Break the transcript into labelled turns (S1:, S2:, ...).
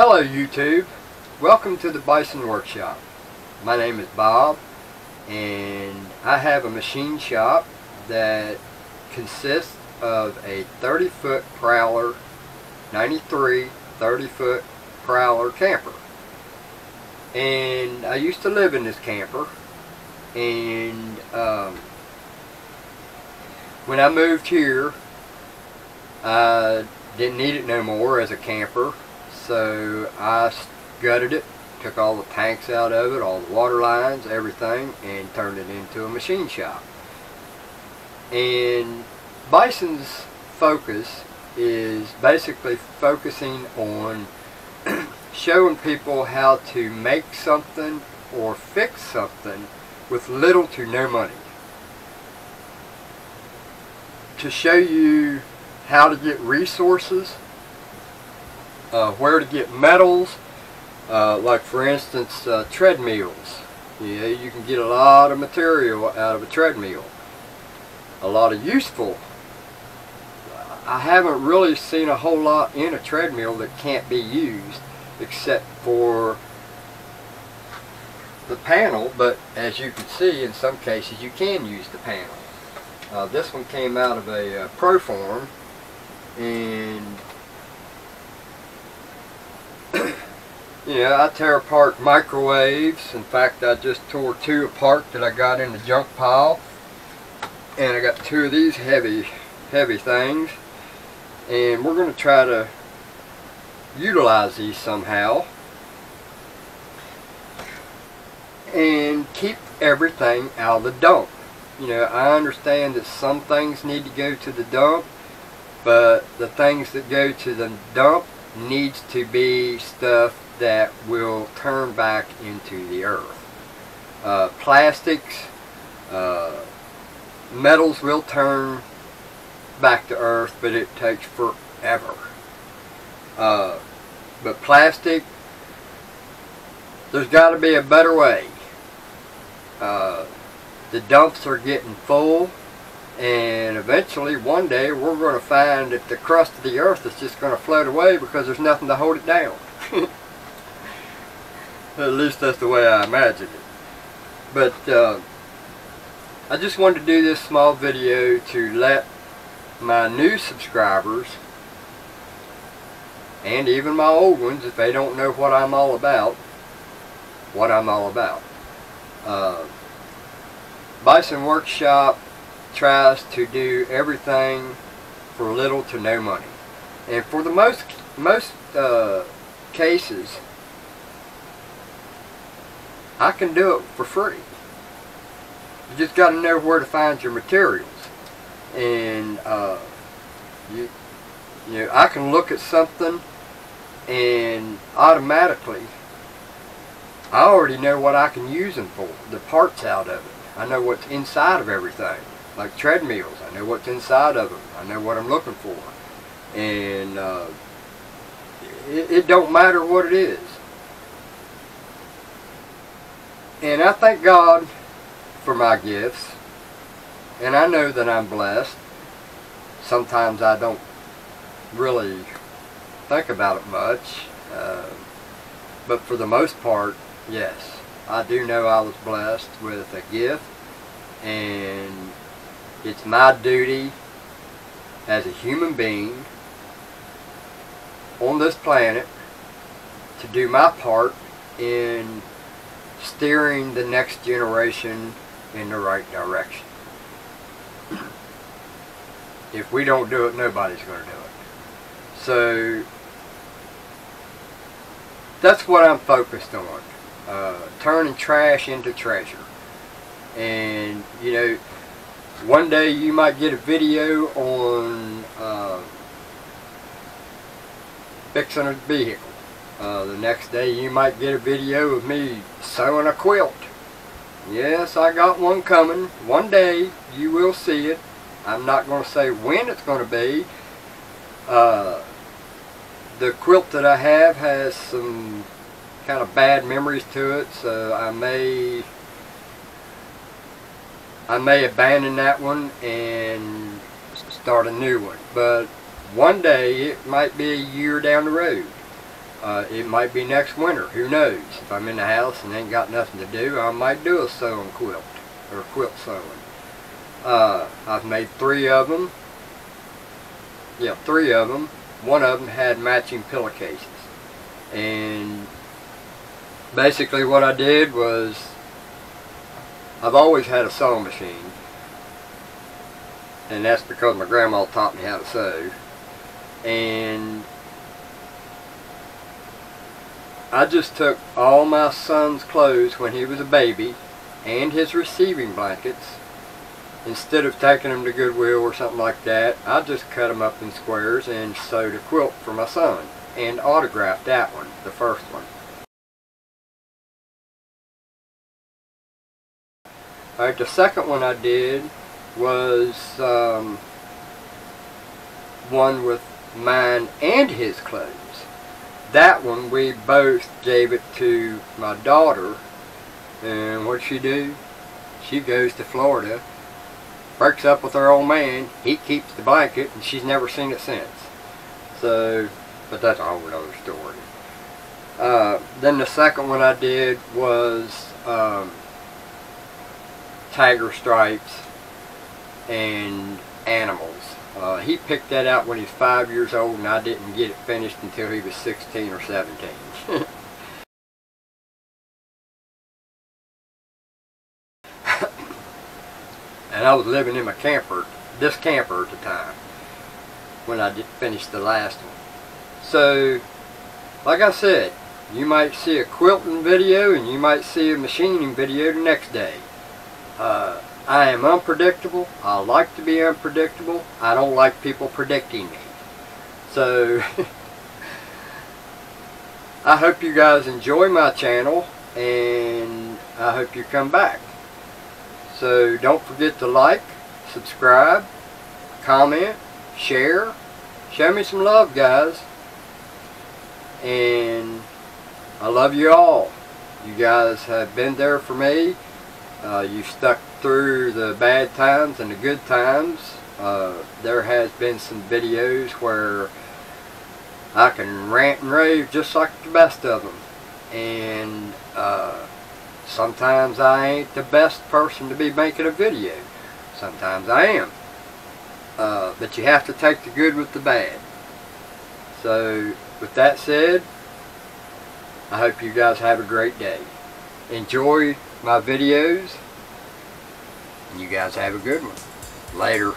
S1: Hello YouTube, welcome to the Bison Workshop. My name is Bob and I have a machine shop that consists of a 30-foot Prowler, 93 30-foot Prowler camper. And I used to live in this camper, and when I moved here I didn't need it no more as a camper. So I gutted it, took all the tanks out of it, all the water lines, everything, and turned it into a machine shop. And Bison's focus is basically focusing on showing people how to make something or fix something with little to no money. To show you how to get resources, where to get metals, like for instance treadmills. Yeah, you can get a lot of material out of a treadmill, a lot of useful. I haven't really seen a whole lot in a treadmill that can't be used except for the panel, but as you can see in some cases you can use the panel. This one came out of a Proform, and yeah, I tear apart microwaves. In fact, I just tore two apart that I got in the junk pile, and I got two of these heavy things, and we're going to try to utilize these somehow and keep everything out of the dump. You know, I understand that some things need to go to the dump, but the things that go to the dump needs to be stuff that will turn back into the earth. Plastics, metals will turn back to earth, but it takes forever. But plastic, there's got to be a better way. The dumps are getting full, and eventually one day we're going to find that the crust of the earth is just going to float away because there's nothing to hold it down. At least that's the way I imagine it. But I just wanted to do this small video to let my new subscribers, and even my old ones, if they don't know what I'm all about, Bison Workshop tries to do everything for little to no money, and for the most cases I can do it for free. You just got to know where to find your materials, and you know, I can look at something and automatically I already know what I can use them for, the parts out of it. I know what's inside of everything. Like treadmills, I know what's inside of them. I know what I'm looking for. And it don't matter what it is. And I thank God for my gifts. And I know that I'm blessed. Sometimes I don't really think about it much. But for the most part, yes. I do know I was blessed with a gift. And it's my duty as a human being on this planet to do my part in steering the next generation in the right direction. If we don't do it, nobody's going to do it. So that's what I'm focused on, turning trash into treasure. And you know, one day you might get a video on fixing a vehicle. The next day you might get a video of me sewing a quilt. Yes, I got one coming. One day you will see it. I'm not going to say when it's going to be. The quilt that I have has some kind of bad memories to it, so I may abandon that one and start a new one. But one day, it might be a year down the road, It might be next winter, who knows. If I'm in the house and ain't got nothing to do, I might do a sewing quilt, or quilt sewing. I've made 3 of them. Yeah, 3 of them. One of them had matching pillowcases. And basically what I did was, I've always had a sewing machine. And that's because my grandma taught me how to sew. And I just took all my son's clothes when he was a baby and his receiving blankets. Instead of taking them to Goodwill or something like that, I just cut them up in squares and sewed a quilt for my son and autographed that one, the first one. Alright, the second one I did was one with mine and his clothes. That one we both gave it to my daughter, and what'd she do? She goes to Florida, breaks up with her old man, he keeps the blanket, and she's never seen it since. So, but that's a whole other story. Then the second one I did was tiger stripes and animals. He picked that out when he was 5 years old, and I didn't get it finished until he was 16 or 17. And I was living in my camper, this camper at the time, when I did finish the last one. So, like I said, you might see a quilting video and you might see a machining video the next day. I am unpredictable. I like to be unpredictable. I don't like people predicting me. So, I hope you guys enjoy my channel, and I hope you come back. So, don't forget to like, subscribe, comment, share. Show me some love, guys. And I love you all. You guys have been there for me. You stuck through the bad times and the good times. There has been some videos where I can rant and rave just like the best of them. And sometimes I ain't the best person to be making a video. Sometimes I am. But you have to take the good with the bad. So, with that said, I hope you guys have a great day. Enjoy my videos, and you guys have a good one. Later.